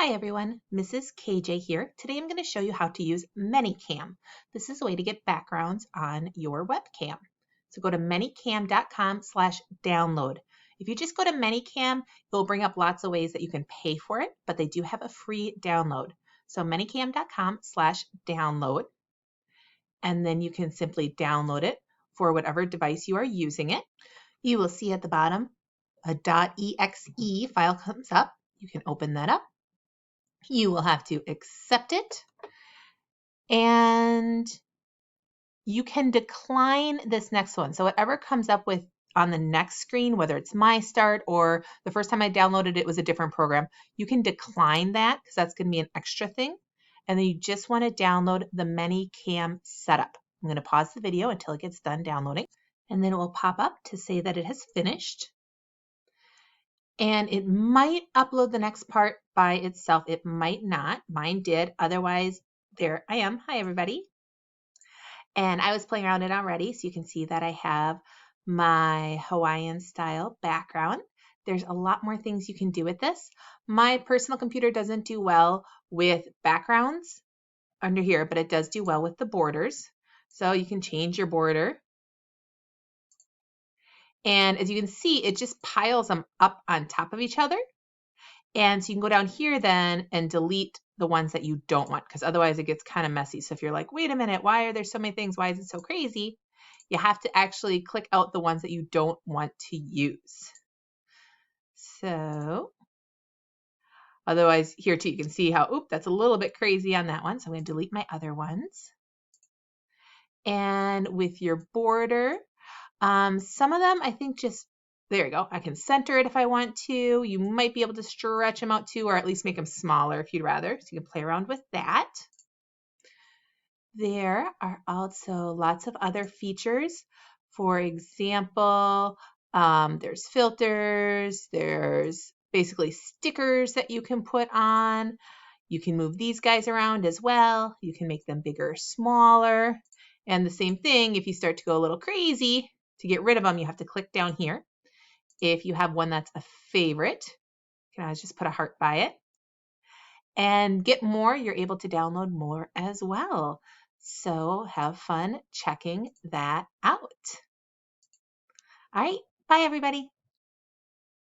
Hi everyone, Mrs. KJ here. Today I'm going to show you how to use ManyCam. This is a way to get backgrounds on your webcam. So go to manycam.com/download. If you just go to ManyCam, it'll bring up lots of ways that you can pay for it, but they do have a free download. So manycam.com/download, and then you can simply download it for whatever device you are using it. You will see at the bottom a .exe file comes up. You can open that up. You will have to accept it, and you can decline this next one. So whatever comes up with on the next screen, whether it's My Start or the first time I downloaded it was a different program, you can decline that because that's going to be an extra thing. And then you just want to download the ManyCam setup. I'm going to pause the video until it gets done downloading, and then it will pop up to say that it has finished. And it might upload the next part by itself. It might not. Mine did. Otherwise, there I am. Hi, everybody. And I was playing around it already, so you can see that I have my Hawaiian style background. There's a lot more things you can do with this. My personal computer doesn't do well with backgrounds under here, but it does do well with the borders. So you can change your border. And as you can see, it just piles them up on top of each other. And so you can go down here then and delete the ones that you don't want, because otherwise it gets kind of messy. So if you're like, wait a minute, why are there so many things? Why is it so crazy? You have to actually click out the ones that you don't want to use. So otherwise here too, you can see how, oop, that's a little bit crazy on that one. So I'm going to delete my other ones. And with your border, some of them I think just, there you go. I can center it if I want to. You might be able to stretch them out too, or at least make them smaller if you'd rather. So you can play around with that. There are also lots of other features. For example, there's filters, there's basically stickers that you can put on. You can move these guys around as well. You can make them bigger or smaller. And the same thing, if you start to go a little crazy, to get rid of them, you have to click down here. If you have one that's a favorite, you can always just put a heart by it. And get more, you're able to download more as well. So have fun checking that out. All right, bye everybody.